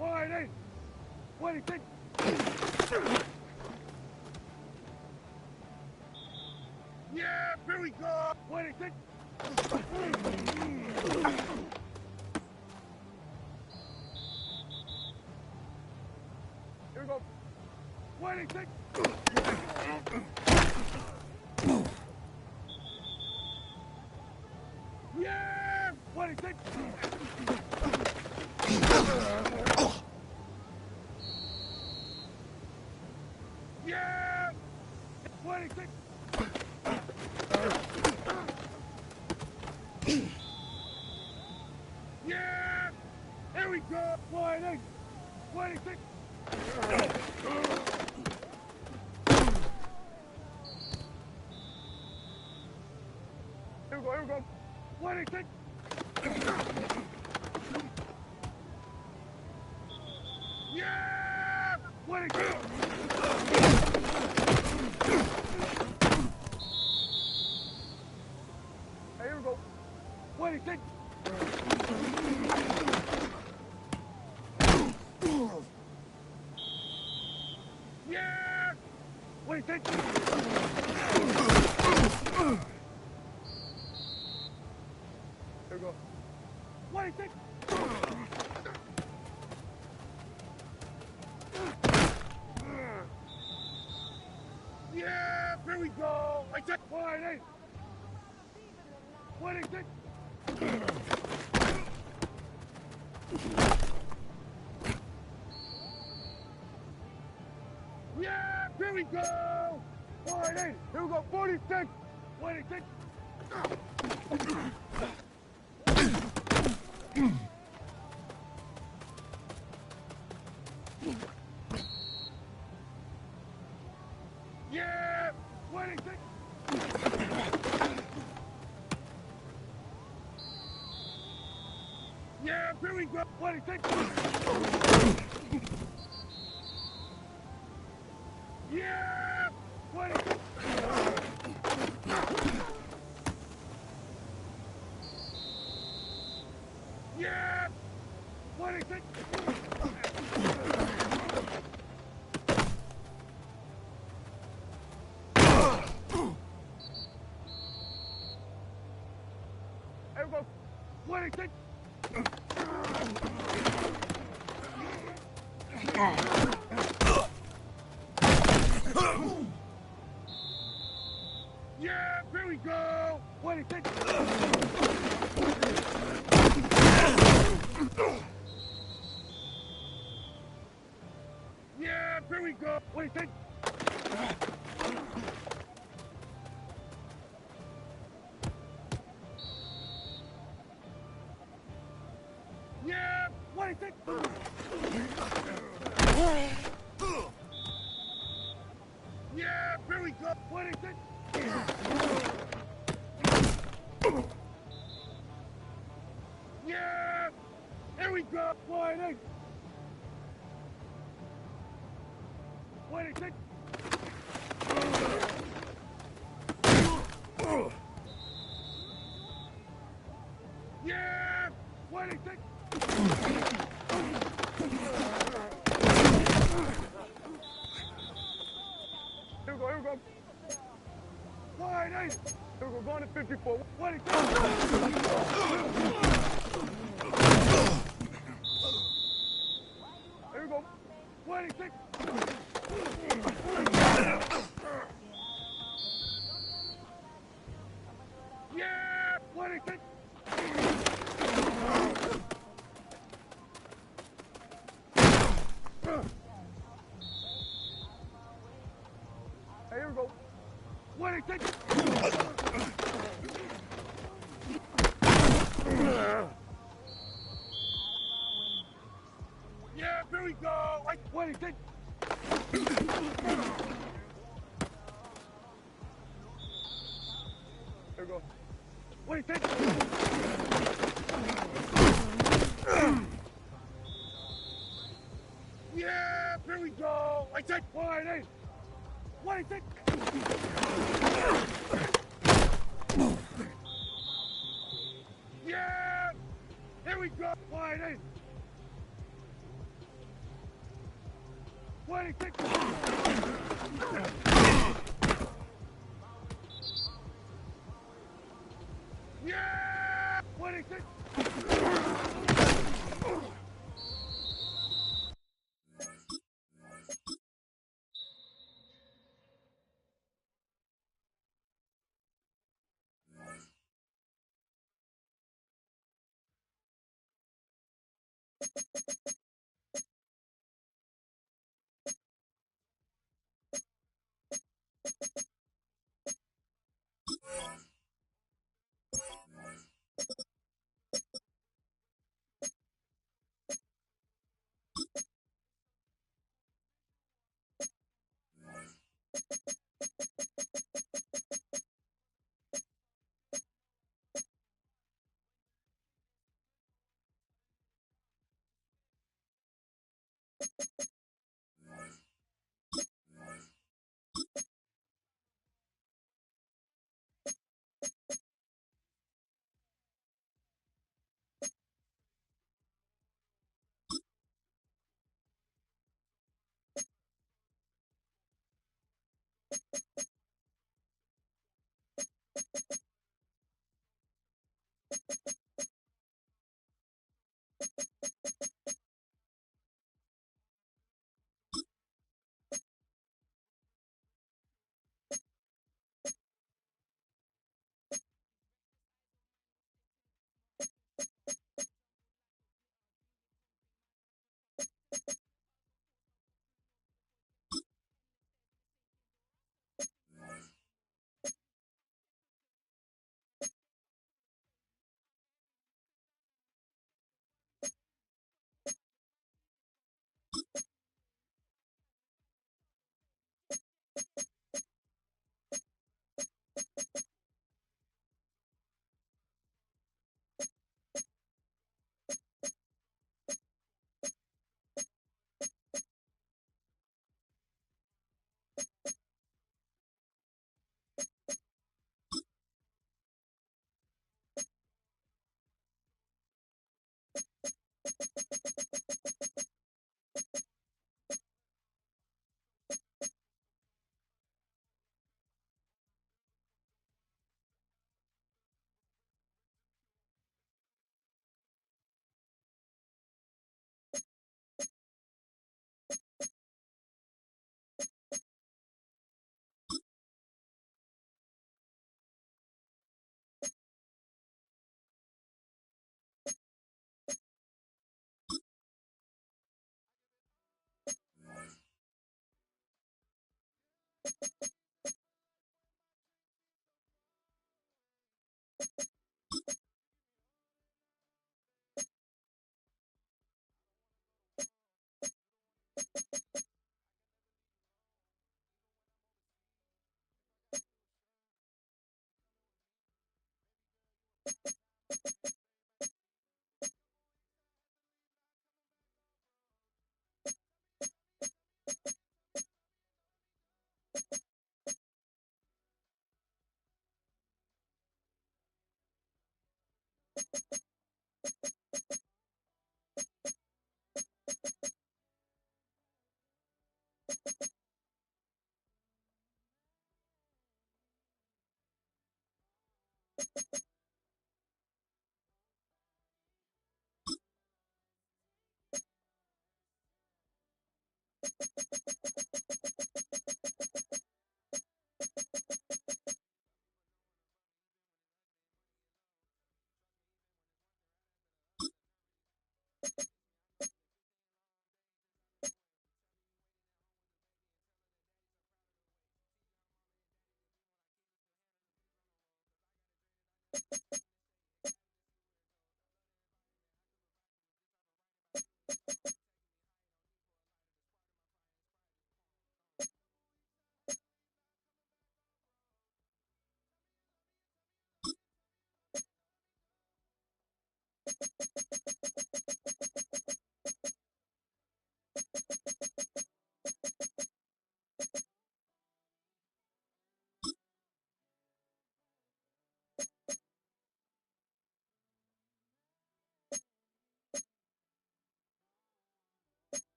Wide in. 26. Yeah, here we go. 26. Here we go. 26. Yeah, 26. Yeah, 26. Yeah, here we go. Wide in. 26. Here we go. 26. Yeah! 26. Hey, here we go. 26. Yeah! 26. Here we go. 26. Yeah, here we go. I said 28. 26. Yeah, here we go. 28. Here we go. 46. 26. Yeah, 26. Yeah, here we go. 26. Yeah, 26. Yeah, 26. There we go. 26. Yeah, here we go. 26. Yeah, here we go. 26. Yeah, 26. Yeah, here we go. 26. Yeah, here we go. 28. 26. Yeah, 26. Here we go. 28. Here we go, going to 54. 26. Here we go. 26. Yeah, 26. Hey, here we go. 26. Yeah, here we go. 26. Here we go. 26. Yeah, here we go. I said 28. 26. Yeah, here we go. 28. 26. Yeah! 26.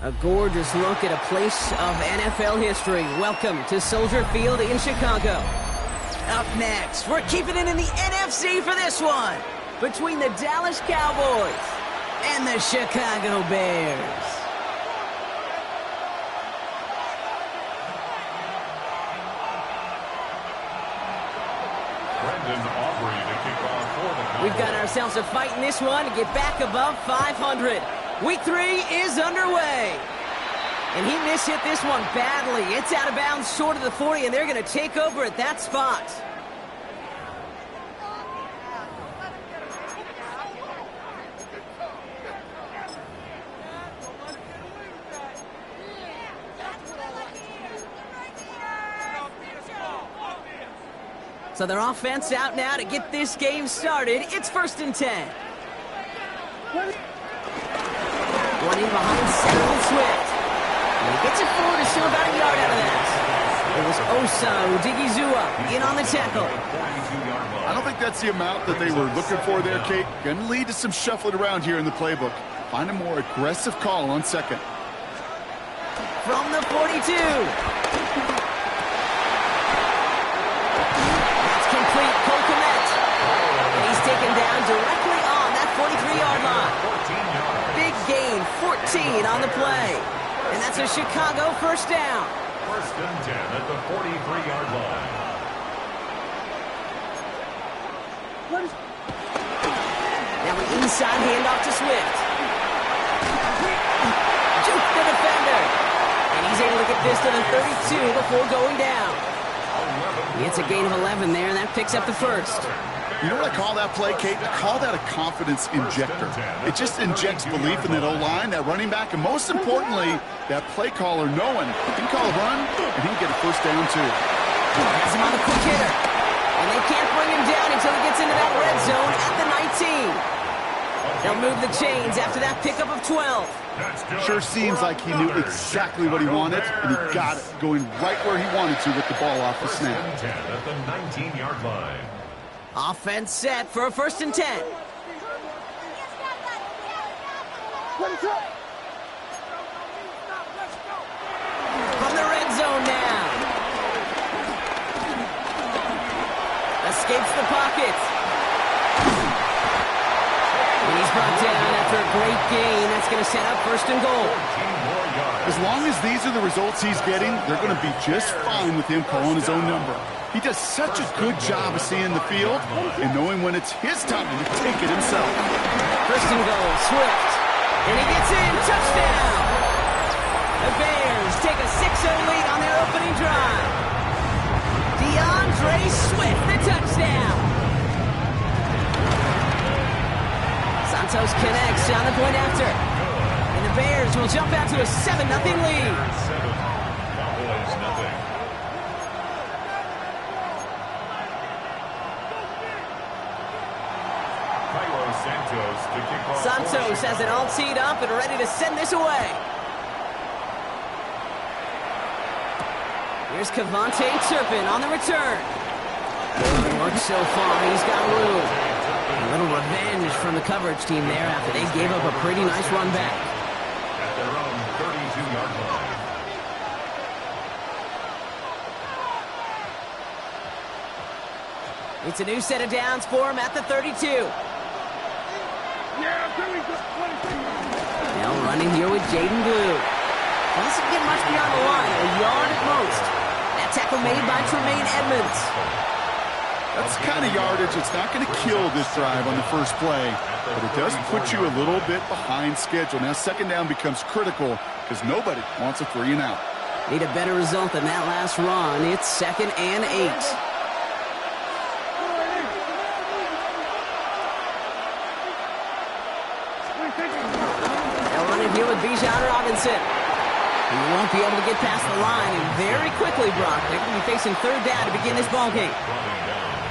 A gorgeous look at a place of NFL history. Welcome to Soldier Field in Chicago. Up next, we're keeping it in the NFC for this one. Between the Dallas Cowboys and the Chicago Bears. We've got ourselves a fight in this one to get back above 500. Week 3 is underway. And he mishit this one badly. It's out of bounds short of the 40, and they're going to take over at that spot. So their offense out now to get this game started. It's 1st and 10. One in behind Samuel Swift. And he gets it forward to show about a yard out of that. It was Osa Odigizua in on the tackle. I don't think that's the amount that they were looking for there, Kate. Going to lead to some shuffling around here in the playbook. Find a more aggressive call on second. From the 42. That's complete. Cole Kmet. And he's taken down directly on that 43-yard line. Big gain, 14 on the play. And that's a Chicago first down. 1st and 10 at the 43-yard line. Now an inside handoff to Swift. Juke the defender. And he's able to get this to the 32 before going down. It's a gain of 11 there, and that picks up the first. You know what I call that play, Kate? I call that a confidence injector. It just injects belief in that O-line, that running back, and most importantly, that play caller knowing he can call a run, and he can get a first down too. Has him on the quick hitter. And they can't bring him down until he gets into that red zone at the 19. They'll move the chains after that pickup of 12. Sure seems like he knew exactly what he wanted, and he got it, going right where he wanted to with the ball off the snap. 10 at the 19-yard line. Offense set for a 1st and 10. From the red zone now. Escapes the pocket. And he's brought down after a great gain. That's going to set up 1st and goal. As long as these are the results he's getting, they're going to be just fine with him calling his own number. He does such a good job of seeing the field and knowing when it's his time to take it himself. 1st and goal, Swift. And he gets in, touchdown! The Bears take a 6-0 lead on their opening drive. DeAndre Swift, the touchdown! Santos connects on the point after. And the Bears will jump out to a 7-0 lead. 7, Cowboys nothing. Santos has it all teed up and ready to send this away. Here's Kavontae Turpin on the return. Look so far, he's got room. A little revenge from the coverage team there after they gave up a pretty nice run back. At their own 32-yard line. It's a new set of downs for him at the 32. Now running here with Jaden Blue. Doesn't get much beyond the line, a yard at most. That tackle made by Tremaine Edmonds. That's the kind of yardage that's not going to kill this drive on the first play, but it does put you a little bit behind schedule. Now 2nd down becomes critical because nobody wants a 3 and out. Need a better result than that last run. It's 2nd and 8. here with Bijan Robinson. He won't be able to get past the line, and very quickly, Brock, they're going to be facing third down to begin this ballgame.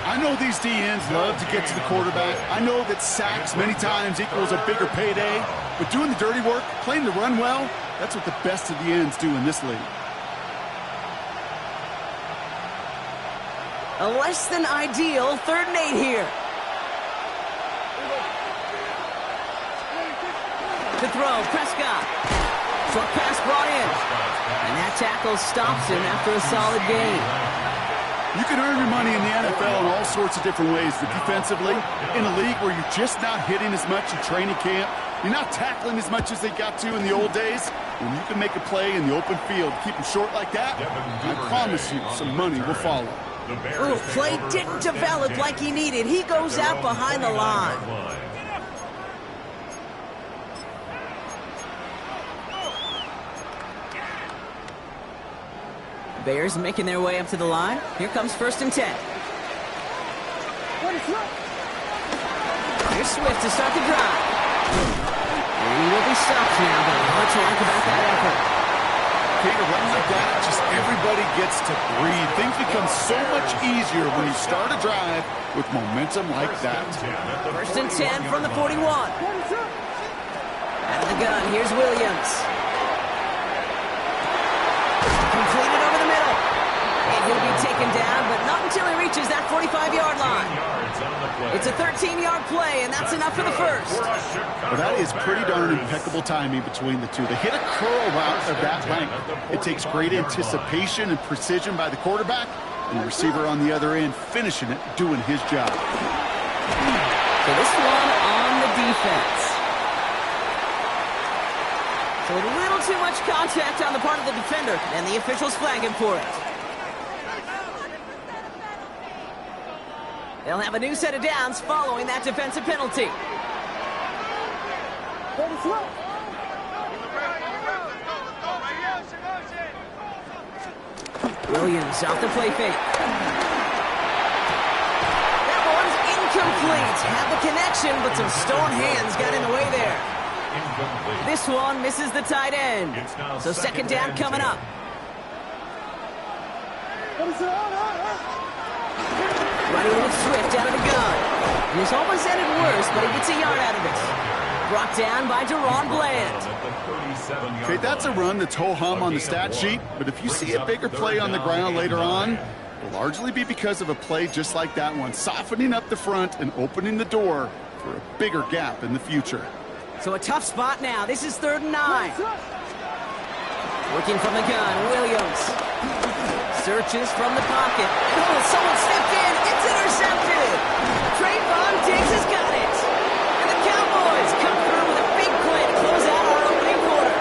I know these DNs love to get to the quarterback. I know that sacks many times equals a bigger payday, but doing the dirty work, playing the run well, that's what the best of the ends do in this league. A less than ideal 3rd and 8 here. To throw, Prescott. Short pass brought in. And that tackle stops him after a solid gain. You can earn your money in the NFL in all sorts of different ways, but defensively, in a league where you're just not hitting as much in training camp, you're not tackling as much as they got to in the old days, when you can make a play in the open field, keep them short like that, I promise you some money will follow. Ooh, play didn't develop like he needed. He goes out behind the line. Bears making their way up to the line. Here comes 1st and 10. Here's Swift to start the drive. And he will be stopped now, but what's wrong about that effort? Okay, to run like that, just everybody gets to breathe. Things become so much easier when you start a drive with momentum like that. 1st and 10 from the 41. Out of the gun, here's Williams. Completed over the middle. And he'll be taken down, but not until he reaches that 45-yard line. It's a 13-yard play, and that's enough for the first. Well, that is pretty darn impeccable timing between the two. They hit a curl route of that length. It takes great anticipation and precision by the quarterback, and the receiver on the other end finishing it, doing his job. So this one on the defense. So a little too much contact on the part of the defender, and the officials flag him for it. They'll have a new set of downs following that defensive penalty. Williams off the play fake. That one's incomplete. Had the connection, but some stone hands got in the way there. This one misses the tight end. So 2nd down coming up. Running with Swift out of the gun. And this almost ended worse, but he gets a yard out of this. Brought down by Deron Bland. Okay, that's a run that's ho-hum on the stat sheet, but if you see a bigger play on the ground later on, it'll largely be because of a play just like that one, softening up the front and opening the door for a bigger gap in the future. So a tough spot now. This is 3rd and 9. Working from the gun, Williams. Searches from the pocket. Oh, someone stepped in. It's intercepted. Trayvon Diggs has got it. And the Cowboys come through with a big play to close out our opening quarter.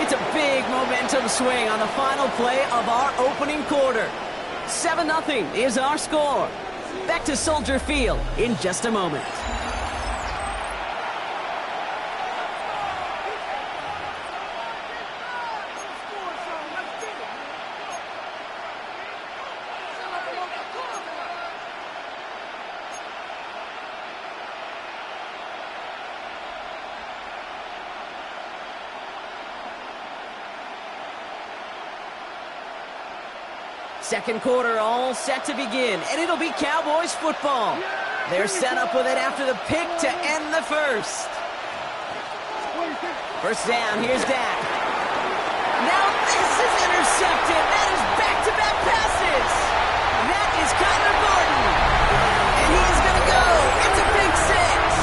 It's a big momentum swing on the final play of our opening quarter. 7-0 is our score. Back to Soldier Field in just a moment. Second quarter all set to begin, and it'll be Cowboys football. They're set up with it after the pick to end the first. First down, here's Dak. Now this is intercepted. That is back-to-back passes. That is Kyler Gordon. And he is going to go. It's a big 6.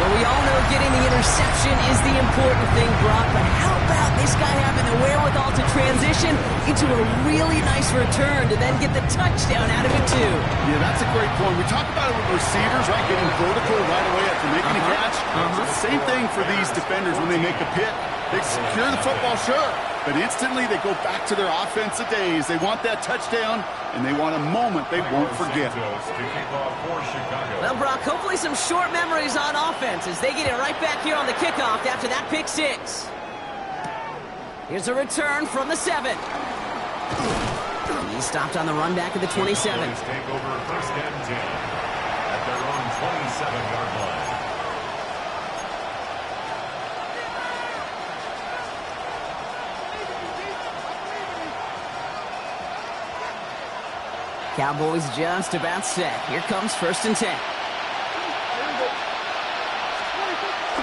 Well, we all know getting the interception is the important thing, Brock, but how about this guy having the wherewithal to transition into a really nice return to then get the touchdown out of it, too? Yeah, that's a great point. We talk about it with receivers, right, getting vertical right away after making a catch. It's the same thing for these defenders when they make a pick. They secure the football, sure, but instantly they go back to their offensive days. They want that touchdown, and they want a moment they won't forget. Well, Brock, hopefully some short memories on offense as they get it right back here on the kickoff after that pick 6. Here's a return from the 7. He stopped on the run back of the 27. at their own 27-yard line. Cowboys just about set. Here comes 1st and 10.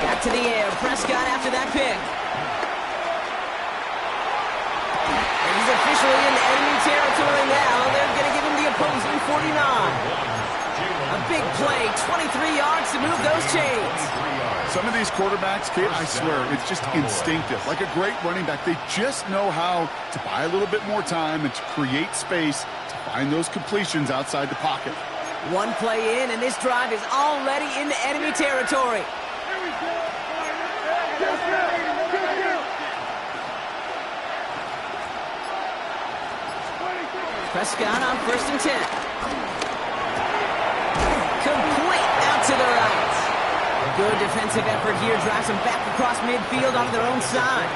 Back to the air. Prescott after that pick. And he's officially in enemy territory now. They're going to give him the opposing 49. A big play, 23 yards to move those chains. Some of these quarterbacks, Kate, I swear, it's just instinctive. Like a great running back, they just know how to buy a little bit more time and to create space to find those completions outside the pocket. One play in, and this drive is already into enemy territory. Prescott on 1st and 10. Complete out to the right. Good defensive effort here. Drives them back across midfield onto their own side.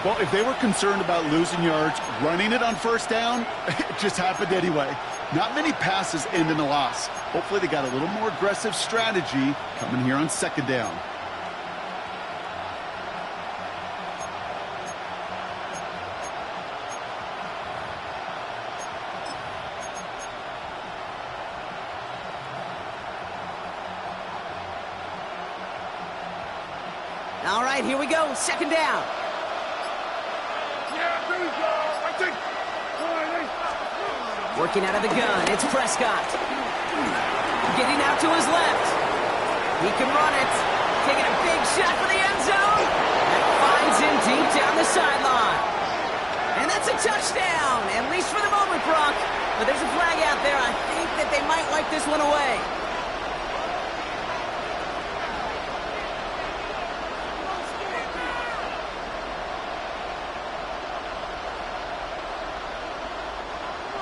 Well, if they were concerned about losing yards, running it on 1st down, it just happened anyway. Not many passes end in a loss. Hopefully they got a little more aggressive strategy coming here on 2nd down. All right, here we go. 2nd down. Yeah, there we go. I think. Working out of the gun. It's Prescott. Getting out to his left. He can run it. Taking a big shot for the end zone. That finds him deep down the sideline. And that's a touchdown, at least for the moment, Brock. But there's a flag out there. I think that they might wipe this one away.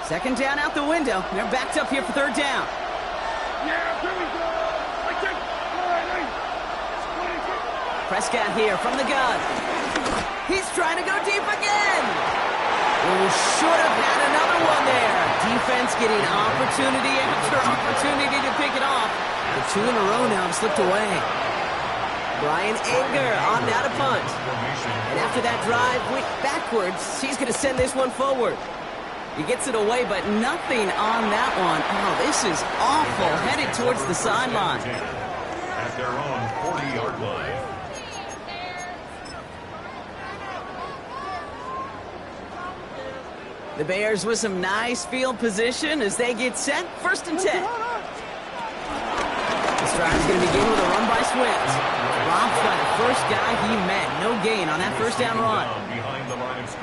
Second down out the window. They're backed up here for 3rd down. Yeah, there we go. I think. Prescott here from the gun. He's trying to go deep again. Oh, should have had another one there. Defense getting opportunity after opportunity to pick it off. The 2 in a row now have slipped away. Brian Anger on now to punt. And after that drive went backwards, he's going to send this one forward. He gets it away, but nothing on that one. Oh, this is awful. Headed towards the sideline. At their own 40-yard line. The Bears with some nice field position as they get set. 1st and 10. This drive's going to begin with a run by Swift. Robbed by the first guy he met. No gain on that 1st down run.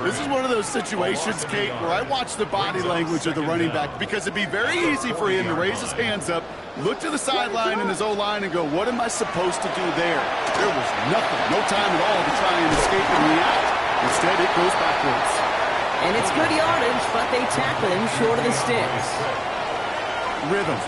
This is one of those situations, Kate, where I watch the body language of the running back because it'd be very easy for him to raise his hands up, look to the sideline in his O-line and go, what am I supposed to do there? There was nothing, no time at all to try and escape and react. Instead, it goes backwards. And it's good yardage, but they tackle him short of the sticks. Rhythm.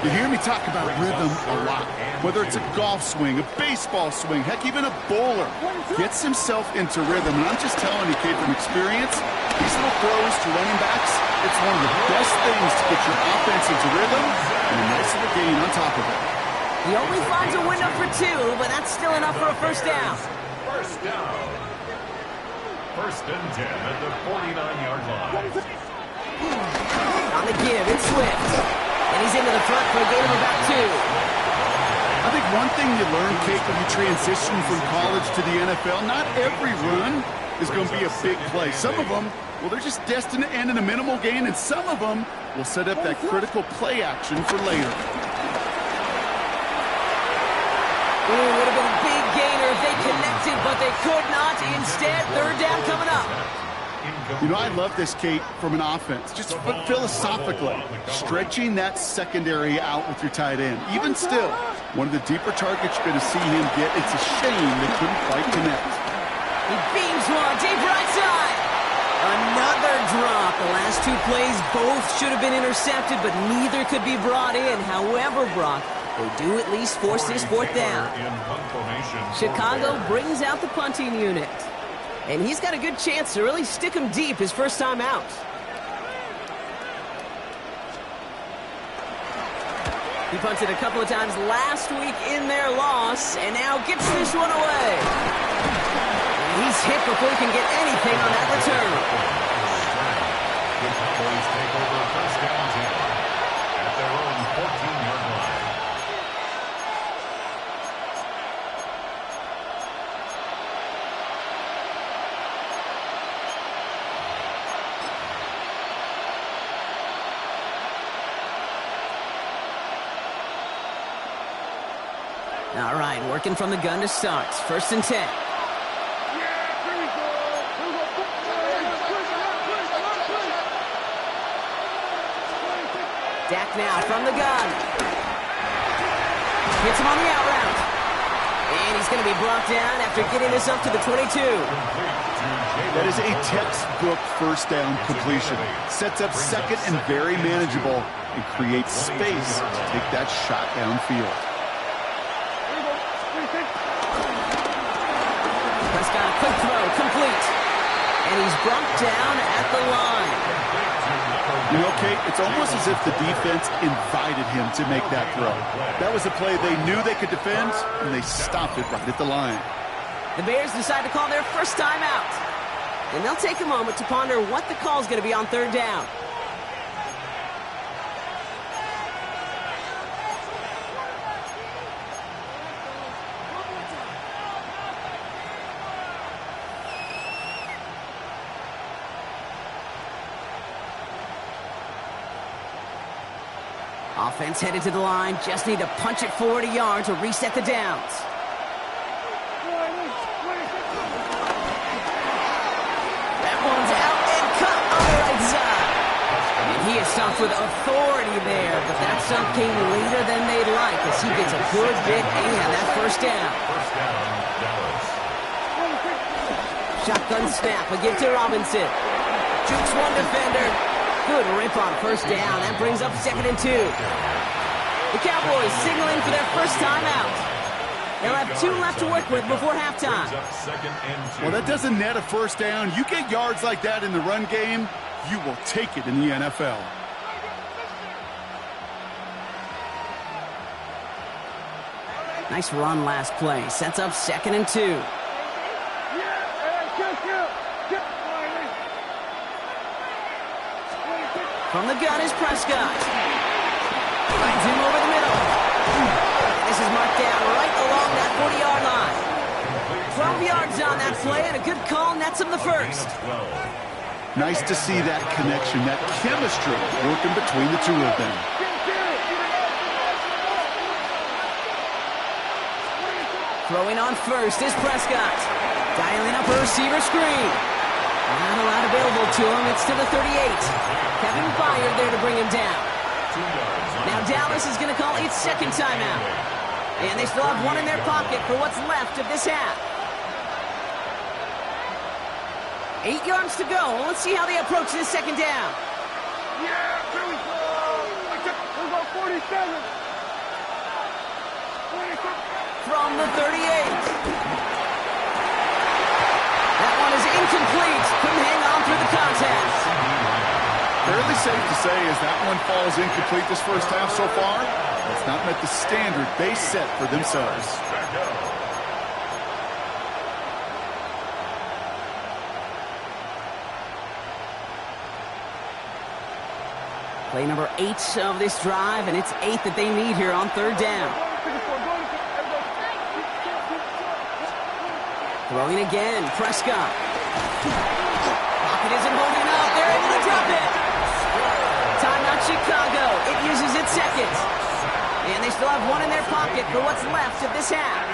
You hear me talk about rhythm a lot. Whether it's a golf swing, a baseball swing, heck, even a bowler gets himself into rhythm. And I'm just telling you, Kate, from experience, these little throws to running backs, it's one of the best things to get your offense into rhythm and a nice little gain on top of it. He only finds a window for 2, but that's still enough for a 1st down. 1st down. 1st and 10 at the 49-yard line. On the give, it's Swift. And he's into the front for a gain of about 2. I think one thing you learn, Kate, when you transition from college to the NFL, not every run is going to be a big play. Some of them, well, they're just destined to end in a minimal gain, and some of them will set up that critical play action for later. Ooh, would have been a big gainer if they connected, but they could not. Instead, 3rd down coming up. You know, I love this, Kate, from an offense. Just philosophically, stretching that secondary out with your tight end. Even still, one of the deeper targets you're going to see him get. It's a shame they couldn't quite connect. He beams one, deep right side. Another drop. The last 2 plays, both should have been intercepted, but neither could be brought in. However, Brock, they do at least force this 4th down. Chicago brings out the punting unit. And he's got a good chance to really stick him deep his first time out. He punted a couple of times last week in their loss, and now gets this one away. And he's hit before he can get anything on that return. The Cowboys take over first down 10 at their own 14-yard line. All right, working from the gun to start. First and 10. Dak now from the gun. Hits him on the out route. And he's going to be brought down after getting this up to the 22. That is a textbook first down completion. Sets up second and very manageable and creates space to take that shot downfield. Prescott, a quick throw, complete. And he's brought down at the line. You know, Kate, it's almost as if the defense invited him to make that throw. That was a play they knew they could defend, and they stopped it right at the line. The Bears decide to call their first time out. And they'll take a moment to ponder what the call is going to be on third down. Offense headed to the line. Just need to punch it forward a yard to reset the downs. That one's out and cut on the right side. And he is stopped with authority there, but that stop came later than they'd like as he gets a good bit and that first down. First down, Dallas. Shotgun snap, a give to Robinson. Jukes one defender. Good rip on first down. That brings up second and 2. The Cowboys signaling for their first time out. They'll have 2 left to work with before halftime. Well, that doesn't net a first down. You get yards like that in the run game, you will take it in the NFL. Nice run last play. Sets up second and 2. From the gun is Prescott. Finds him over the middle. This is marked down right along that 40-yard line. 12 yards on that play, and a good call nets him the first. Nice to see that connection, that chemistry working between the two of them. Throwing on first is Prescott. Dialing up a receiver screen. Not a lot available to him. It's to the 38. Kevin Byard there to bring him down. Now Dallas is going to call its second timeout. And they still have one in their pocket for what's left of this half. 8 yards to go. Let's see how they approach this second down. Yeah, here we go. We'll go 47. 47. From the 38. That one is incomplete. Couldn't hang on through the contest. Fairly safe to say as that one falls incomplete this first half so far, it's not met the standard they set for themselves. Play number 8 of this drive, and it's 8 that they need here on third down. Throwing again, Prescott. Pocket isn't holding up. They're able to drop it. Timeout Chicago. It uses its second. And they still have one in their pocket for what's left of this half.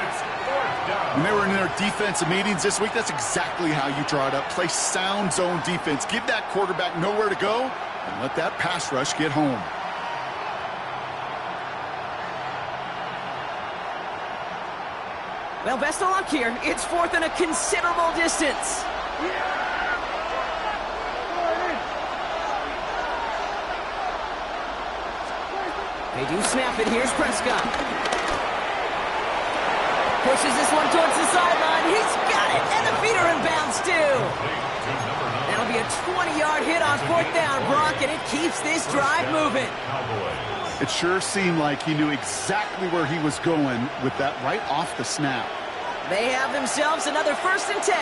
When they were in their defensive meetings this week, that's exactly how you draw it up. Play sound zone defense. Give that quarterback nowhere to go and let that pass rush get home. Well, best of luck here. It's fourth and a considerable distance. They do snap it. Here's Prescott. Pushes this one towards the sideline. He's got it. And the feet are in bounds, too. That'll be a 20-yard hit on fourth down. Gronk, and and it keeps this drive moving. It sure seemed like he knew exactly where he was going with that right off the snap. They have themselves another 1st and 10.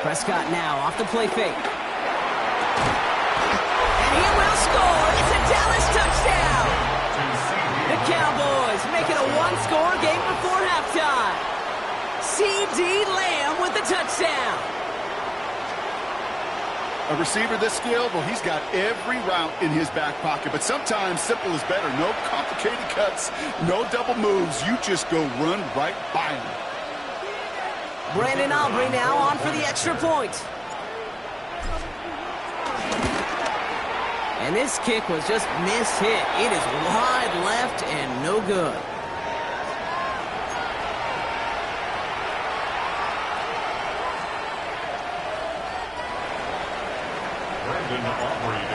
Prescott now off the play fake. And he will score. It's a Dallas touchdown. The Cowboys make it a one-score game before halftime. C.D. Lamb with the touchdown. A receiver this skilled, well, he's got every route in his back pocket, but sometimes simple is better. No complicated cuts, no double moves. You just go run right by him. Brandon Aubrey now on for the extra point. And this kick was just mishit. It is wide left and no good.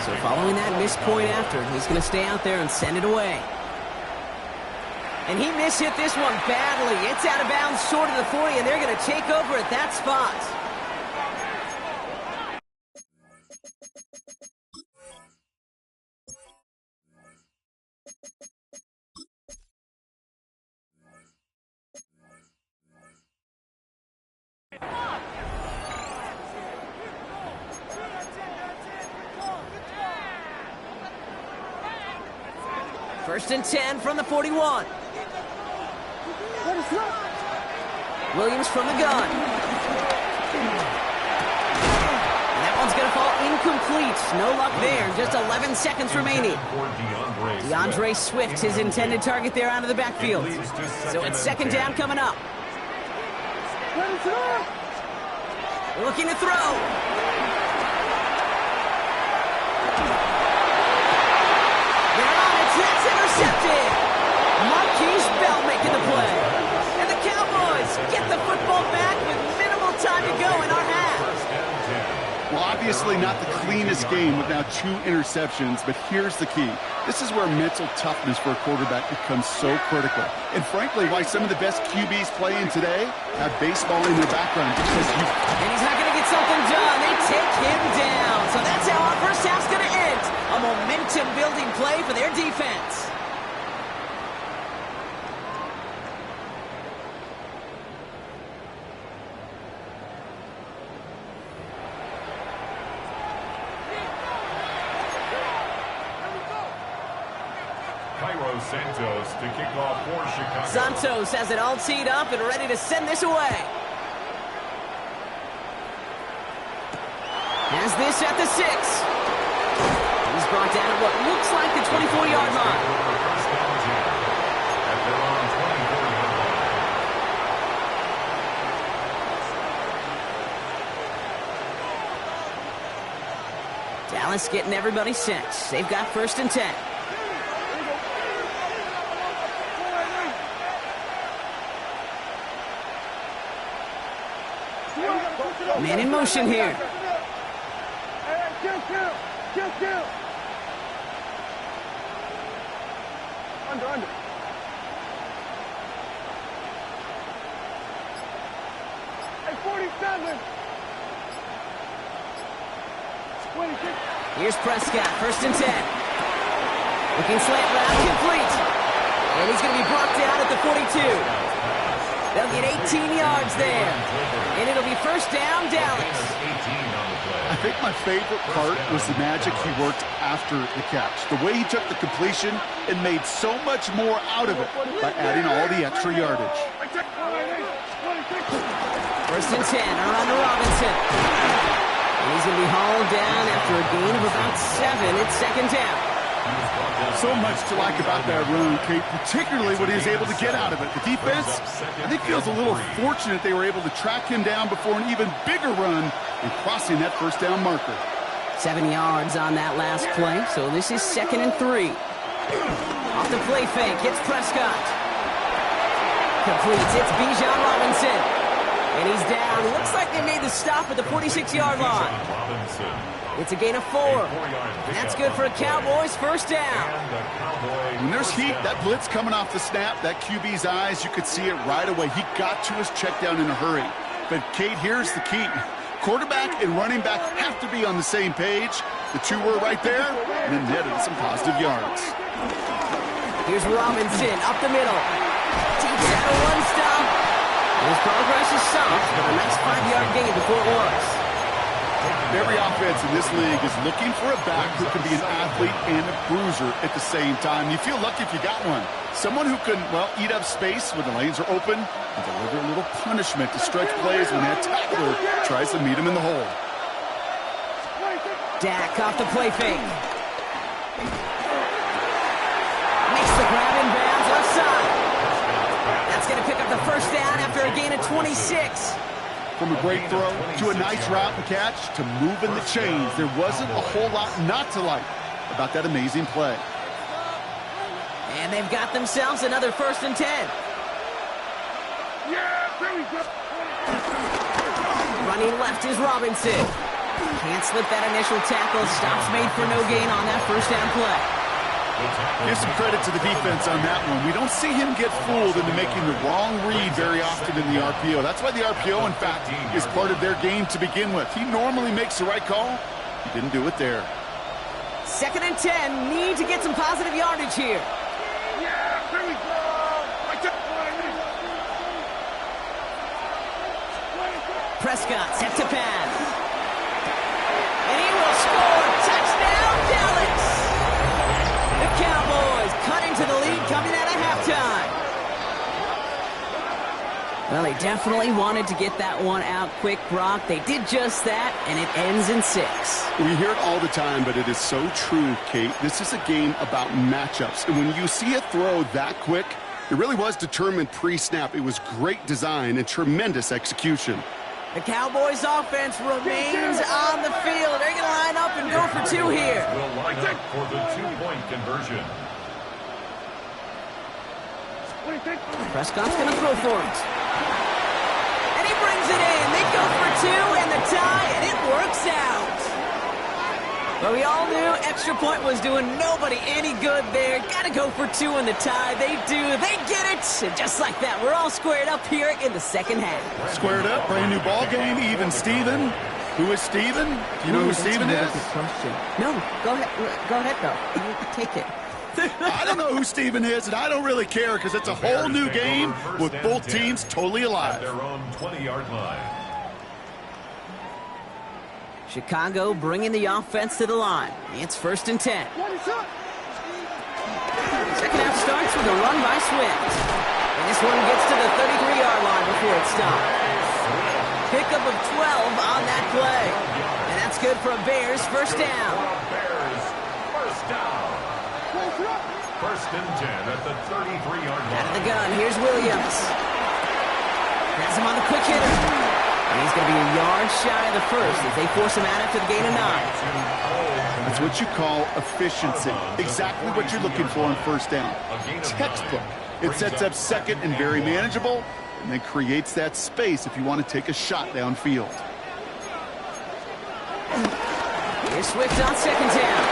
So following that missed point after, he's going to stay out there and send it away. And he mishit this one badly. It's out of bounds short of the 40, and they're going to take over at that spot. First and 10 from the 41. Williams from the gun. And that one's going to fall incomplete. No luck there. Just 11 seconds remaining. DeAndre Swift, his intended target there out of the backfield. So it's 2nd down coming up. Looking to throw. That's intercepted. Marquise Bell making the play. And the Cowboys get the football back with minimal time to go in our half. Well, obviously not the cleanest game with now 2 interceptions, but here's the key. This is where mental toughness for a quarterback becomes so critical. And frankly, why some of the best QBs playing today have baseball in their background. Because and he's not going to get something done. They take him down. So that's how our first half's going to end. A momentum-building play for their defense. Santos to kick off for Chicago. Santos has it all teed up and ready to send this away. Has this at the 6. He's brought down at what looks like the 24-yard line. At their own 24-yard line. Dallas getting everybody set. They've got 1st and 10. Man in motion here. Kill. Under. Hey, 47. 26. Here's Prescott, 1st and 10. Looking slant route, complete. And he's going to be brought down at the 42. They'll get 18 yards there. And it'll be 1st down, Dallas. I think my favorite part was the magic he worked after the catch. The way he took the completion and made so much more out of it by adding all the extra yardage. 1st and 10, around to Robinson. And he's going to be hauled down after a gain of about 7. It's 2nd down. So much to like about that run, Kate, particularly what he was able to get out of it. The defense, I think, feels a little fortunate they were able to track him down before an even bigger run and crossing that 1st down marker. 7 yards on that last play, so this is 2nd and 3. Off the play fake, it's Prescott. Completes, it's Bijan Robinson. And he's down. Looks like they made the stop at the 46-yard line. It's a gain of 4. And that's good for a Cowboys 1st down. When there's heat, that blitz coming off the snap, that QB's eyes, you could see it right away. He got to his check down in a hurry. But, Kate, here's the key. Quarterback and running back have to be on the same page. The two were right there, and then netted some positive yards. Here's Robinson up the middle. Takes out a one stop. His progress is soft, but a nice 5-yard gain before it was. Every offense in this league is looking for a back who can be an athlete and a bruiser at the same time. You feel lucky if you got one. Someone who can, well, eat up space when the lanes are open and deliver a little punishment to stretch plays when that tackler tries to meet him in the hole. Dak off the play fake. Makes the grab in bounds left side. That's going to pick up the first down after a gain of 26. From a great throw to a nice route and catch to moving the chains, there wasn't a whole lot not to like about that amazing play. And they've got themselves another 1st and 10. Yeah, there we go. Running left is Robinson. Can't slip that initial tackle. Stops made for no gain on that first down play. Give some credit to the defense on that one. We don't see him get fooled into making the wrong read very often in the RPO. That's why the RPO, in fact, is part of their game to begin with. He normally makes the right call. He didn't do it there. 2nd and 10. Need to get some positive yardage here. Yeah, there we go. Prescott set to pass. And he will score. Touchdown, Dallas. The Cowboys cut into the lead coming out of halftime. Well, they definitely wanted to get that one out quick, Brock. They did just that, and it ends in 6. We hear it all the time, but it is so true, Kate. This is a game about matchups. And when you see a throw that quick, it really was determined pre-snap. It was great design and tremendous execution. The Cowboys offense remains on the field. They're going to line up and go for 2 here. Will line up for the 2-point conversion. Prescott's going to throw for it. And he brings it in. They go for 2 and the tie, and it works out. But we all knew extra point was doing nobody any good there. Got to go for 2 in the tie. They do. They get it. And just like that, we're all squared up here in the second half. Squared up, brand new ball game, even Steven. Who is Steven? Do you know who Steven is? No, go ahead. Go ahead, though. You take it. I don't know who Steven is, and I don't really care because it's a whole new game with both teams totally alive. At their own 20-yard line. Chicago bringing the offense to the line. It's 1st and 10. Second half starts with a run by Swift. And this one gets to the 33-yard line before it stops. Pickup of 12 on that play. And that's good for a Bears first down. Bears first down. 1st and 10 at the 33-yard line. Out of the gun, here's Williams. Has him on the quick hitter. And he's going to be a yard shy of the first as they force him out after the gain of 9. That's what you call efficiency. Exactly what you're looking for on first down. Textbook. It sets up second and very manageable, and then creates that space if you want to take a shot downfield. Here's Swift on 2nd down.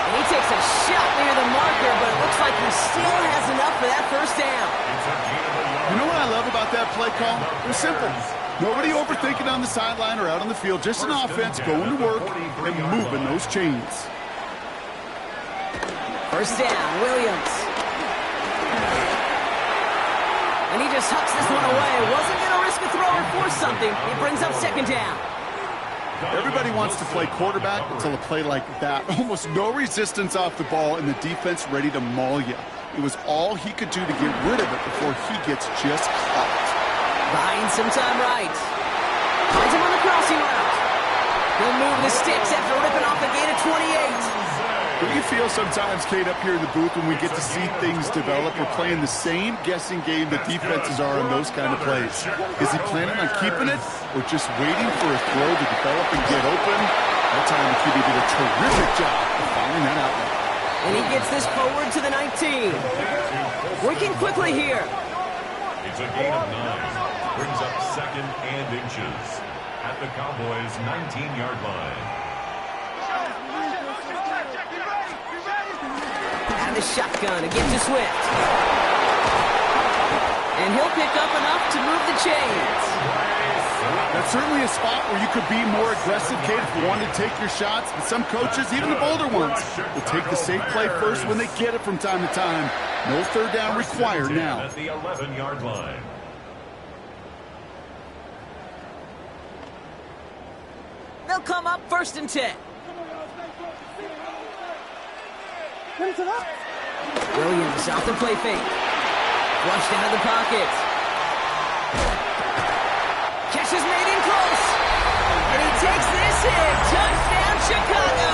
And he takes a shot near the marker, but it looks like he still has enough for that first down. You know what I love about that play call? It was simple. Nobody overthinking on the sideline or out on the field. Just an offense going to work and moving those chains. First down, Williams. And he just hucks this one away. Wasn't going to risk a throw or force something. He brings up 2nd down. Everybody wants to play quarterback until a play like that. Almost no resistance off the ball and the defense ready to maul you. It was all he could do to get rid of it before he gets just caught. Buying some time right. Finds him on the crossing route. He'll move the sticks after ripping off a gain of 28. Don't you feel sometimes, Kate, up here in the booth when we get to see things develop, we're playing the same guessing game that defenses are on those kind of plays? Is he planning on keeping it or just waiting for a throw to develop and get open? That time the QB did a terrific job of finding that outlet. And he gets this forward to the 19. Working quickly here. It's a gain of 9. Brings up 2nd and inches at the Cowboys' 19-yard line. Out of the shotgun again to Swift. And he'll pick up enough to move the chains. That's certainly a spot where you could be more aggressive, Kate, if you wanted to take your shots. But some coaches, even the bolder ones, will take the safe play first when they get it from time to time. No third down required now. At the 11-yard line. They'll come up 1st and 10. Williams off the play fake. Flushed out of the pocket. Catch is made in close. And he takes this in. Touchdown, Chicago.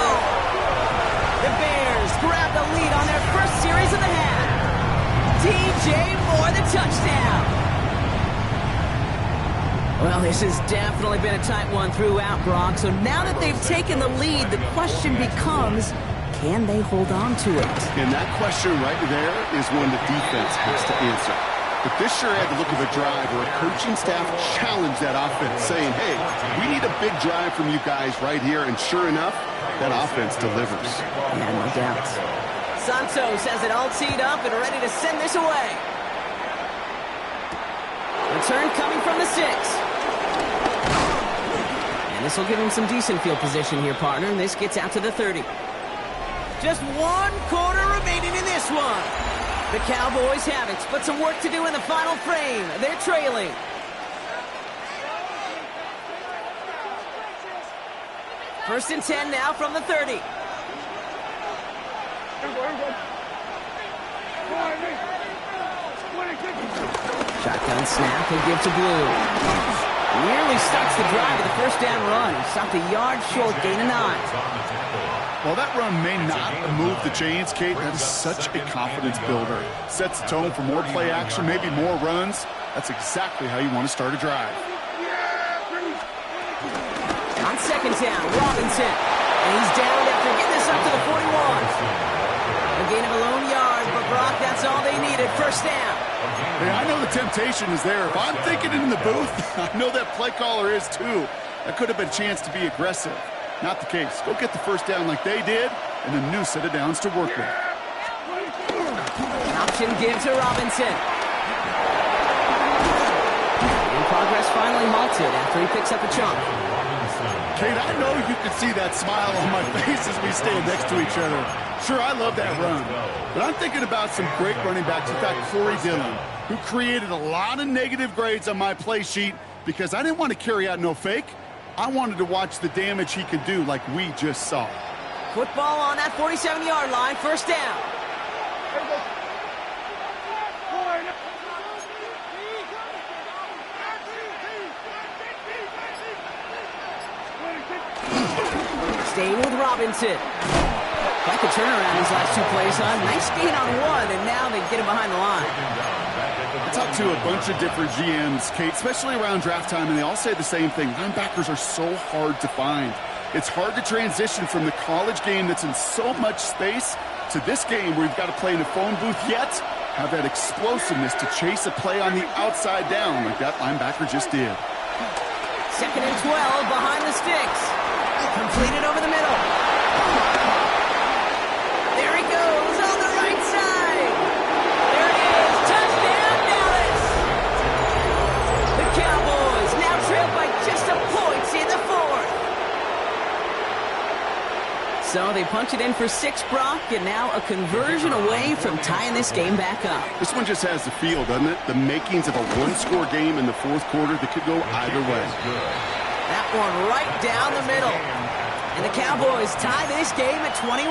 The Bears grab the lead on their first series of the half. DJ Moore, the touchdown. Well, this has definitely been a tight one throughout, Brock. So now that they've taken the lead, the question becomes, can they hold on to it? And that question right there is one the defense has to answer. But this sure had the look of a drive where a coaching staff challenged that offense, saying, hey, we need a big drive from you guys right here. And sure enough, that offense delivers. Yeah, no doubt. Santos has it all teed up and ready to send this away. Return coming from the 6. And this will give him some decent field position here, partner. And this gets out to the 30. Just 1 quarter remaining in this one. The Cowboys have it, but some work to do in the final frame. They're trailing. First and 10 now from the 30. Shotgun snap and give to Blue. Nearly starts the drive with the first down run. Stopped a yard short, gain of 9. While that run may not move the chains, Kate, that is such a confidence builder. Sets the tone for more play action, maybe more runs. That's exactly how you want to start a drive. On 2nd down, Robinson. And he's down after getting this up to the 41. A gain of a lone yard, but Brock, that's all they needed. First down. Hey, I know the temptation is there. If I'm thinking it in the booth, I know that play caller is too. That could have been a chance to be aggressive. Not the case. Go get the first down like they did, and a new set of downs to work with. Option give to Robinson. In progress finally halted after he picks up a chunk. Kate, I know you can see that smile on my face as we stand next to each other. Sure, I love that run. But I'm thinking about some great running backs. In fact, Corey Dillon, who created a lot of negative grades on my play sheet because I didn't want to carry out no fake. I wanted to watch the damage he could do like we just saw. Football on that 47-yard line, first down. Staying with Robinson. Quite the turnaround these last 2 plays, huh? Nice gain on 1, and now they get him behind the line. I talked to a bunch of different GMs, Kate, especially around draft time, and they all say the same thing. Linebackers are so hard to find. It's hard to transition from the college game that's in so much space to this game where you've got to play in a phone booth, yet have that explosiveness to chase a play on the outside down like that linebacker just did. 2nd and 12 behind the sticks. Completed over the middle. There he goes on the right side. There it is. Touchdown, Dallas. The Cowboys now trail by just a point in the 4th. So they punch it in for 6, Brock, and now a conversion away from tying this game back up. This one just has the feel, doesn't it? The makings of a 1-score game in the 4th quarter that could go either way. That one right down the middle. And the Cowboys tie this game at 21.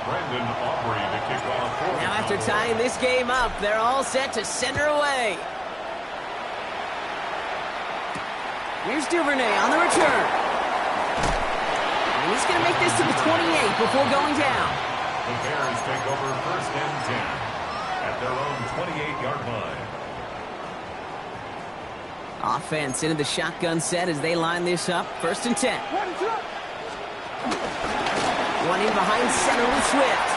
Brandon Aubrey to kick off. Now after tying this game up, they're all set to send her away. Here's Duvernay on the return. And he's going to make this to the 28 before going down. The Bears take over 1st and 10 at their own 28-yard line. Offense into the shotgun set as they line this up. 1st and 10. One in behind center with Swift.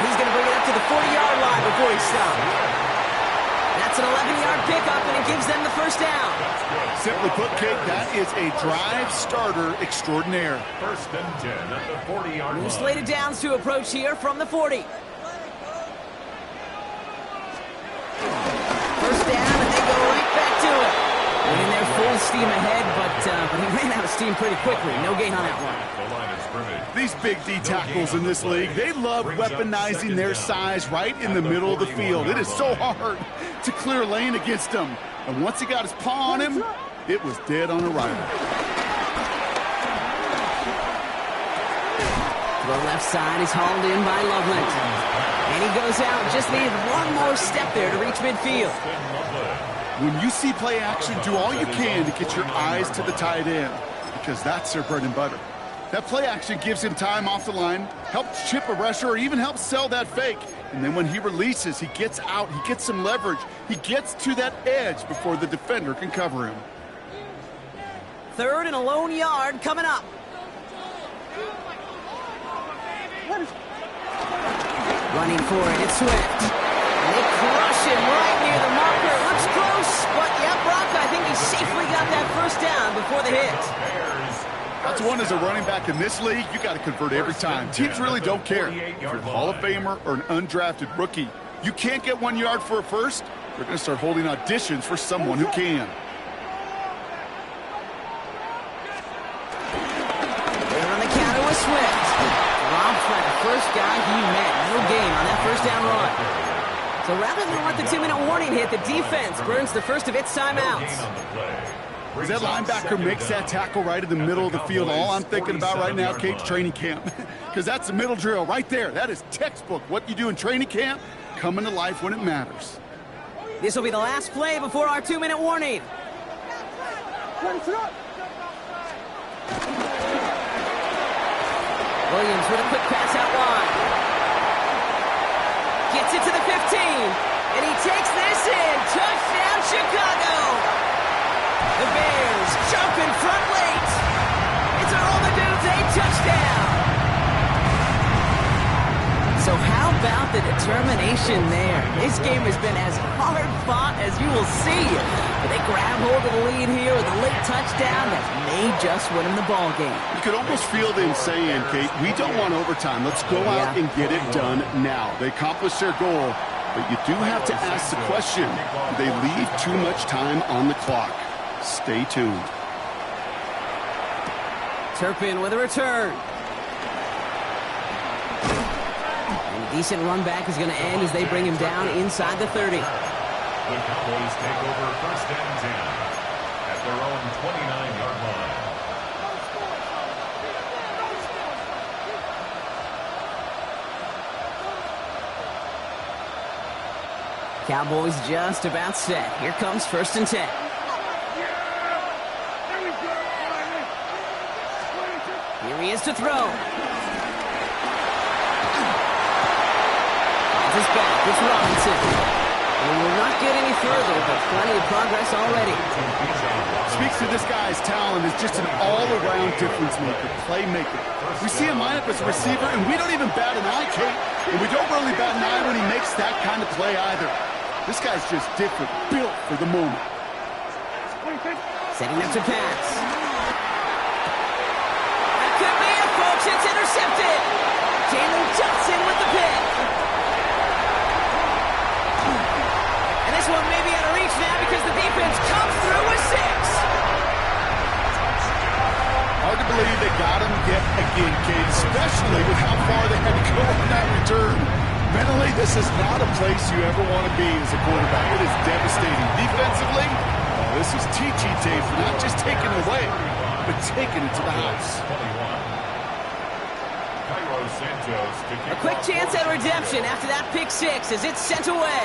He's going to bring it up to the 40-yard line before he stops. That's an 11-yard pickup, and it gives them the first down. Simply put, Kate, that is a drive starter extraordinaire. 1st and 10 at the 40-yard line. New slated downs to approach here from the 40. steam ahead, but he ran out of steam pretty quickly. No gain on that one. The line of scrimmage. These big D tackles in this league, they love weaponizing their size right in the middle of the field. It is so hard to clear lane against him. And once he got his paw on him, it was dead on arrival. To the left side is hauled in by Loveland. And he goes out. Just needed one more step there to reach midfield. When you see play action, do all you can to get your eyes to the tight end, because that's their bread and butter. That play action gives him time off the line, helps chip a rusher, or even helps sell that fake. And then when he releases, he gets out, he gets some leverage. He gets to that edge before the defender can cover him. 3rd and a lone yard coming up. Running for it, it's Swift. And they crush him right near the marker. Looks close, but yeah, Brock, I think he safely got that first down before the hit. That's one as a running back in this league, you got to convert every time. Teams really don't care. If you're a Hall of Famer or an undrafted rookie, you can't get 1 yard for a first, they're going to start holding auditions for someone who can. They're on the counter with Swift. Robbed by the first guy he met. No gain on that first down run. So rather than let the 2-minute warning hit, the defense burns the first of its timeouts. As that linebacker makes that tackle right in the middle of the field, all I'm thinking about right now, Kate's training camp. Because that's the middle drill right there. That is textbook. What you do in training camp, coming to life when it matters. This will be the last play before our 2-minute warning. Williams with a quick pass out wide. Gets it to the 15, and he takes this in. Touchdown, Chicago! The Bears jumping front late. It's a roll the dudes, a touchdown. So how about the determination there? This game has been as hard fought as you will see. But they grab hold of the lead here with a late touchdown that may just win them the ball game. You could almost feel them saying, Kate, we don't want overtime. Let's go out and get it done now. They accomplished their goal, but you do have to ask the question, do they leave too much time on the clock? Stay tuned. Turpin with a return. And a decent run back is going to end as they bring him down inside the 30. The Cowboys take over 1st and 10 at their own 29-yard line. Cowboys just about set. Here comes 1st and 10. Here he is to throw. Finds his back. It's Robinson. And will not get any further, but plenty of progress already. Speaks to this guy's talent as just an all-around difference maker, playmaker. We see him line up as a receiver, and we don't even bat an eye, Kate. And we don't really bat an eye when he makes that kind of play either. This guy's just different, built for the moment. Setting up to pass. That could be it, folks. It's intercepted. Jalen Johnson with the pick. And this one may be out of reach now because the defense comes through with 6. Hard to believe they got him yet again, Kate, especially with how far they had to go on that return. Mentally, this is not a place you ever want to be as a quarterback. It is devastating. Defensively, this is teaching tape for not just taking it away, but taking it to the house. A quick chance at redemption after that pick 6 as it's sent away.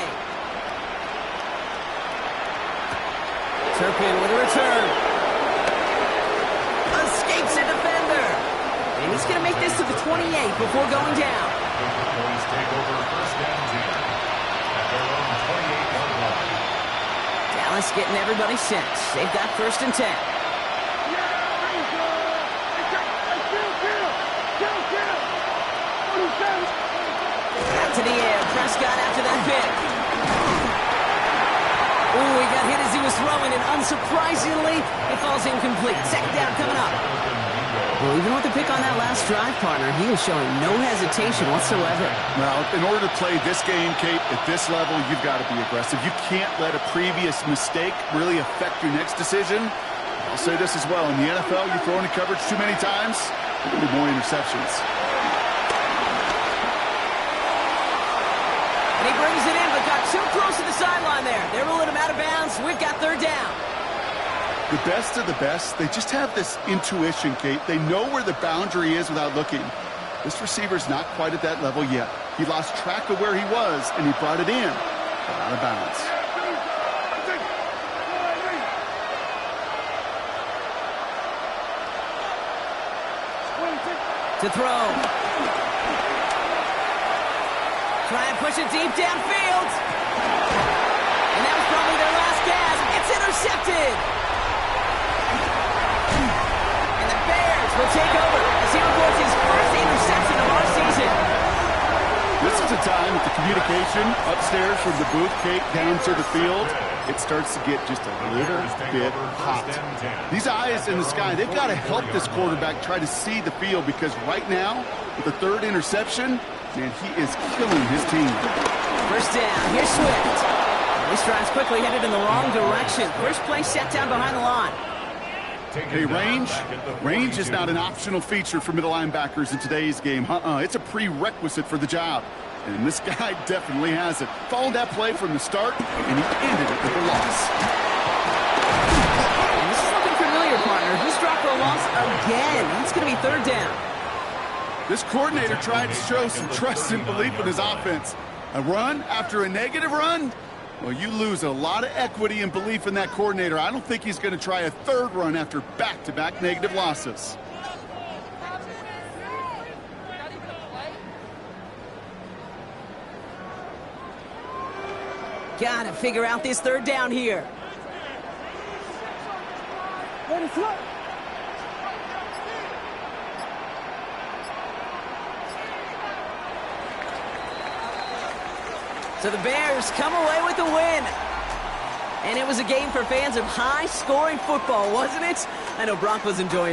Turpin with a return. Escapes a defender. And he's going to make this to the 28 before going down. The Cowboys take over 1st and 10 at their own 28-yard line. Dallas getting everybody set. They've got 1st and 10. Back to the air. Prescott after that pick. Ooh, he got hit as he was throwing, and unsurprisingly, it falls incomplete. 2nd down coming up. Well, even with the pick on that last drive, partner, he was showing no hesitation whatsoever. Well, in order to play this game, Kate, at this level, you've got to be aggressive. You can't let a previous mistake really affect your next decision. I'll say this as well. In the NFL, you throw into coverage too many times, there will be more interceptions. And he brings it in, but got too close to the sideline there. They're ruling him out of bounds. We've got third down. The best of the best, they just have this intuition, Kate. They know where the boundary is without looking. This receiver's not quite at that level yet. He lost track of where he was, and he brought it in, but out of bounds. To throw. Try and push it deep downfield. And that was probably their last gasp. It's intercepted. And the Bears will take over as he records his first interception of our season. This is a time that the communication upstairs from the booth, Kate, down to the field, it starts to get just a little bit hot. These eyes in the sky, they've got to help this quarterback try to see the field, because right now, with the third interception, man, he is killing his team. First down, here's Swift. This drive's quickly headed in the wrong direction. First play set down behind the line. Hey, range is not an optional feature for middle linebackers in today's game. It's a prerequisite for the job. And this guy definitely has it. Followed that play from the start, and he ended it with a loss. And this is looking familiar, partner. He's dropped for a loss again. It's going to be third down. This coordinator tried to show some trust and belief in his offense. A run after a negative run? Well, you lose a lot of equity and belief in that coordinator. I don't think he's going to try a third run after back-to-back negative losses. Gotta figure out this third down here. So the Bears come away with the win. And it was a game for fans of high-scoring football, wasn't it? I know Brock was enjoying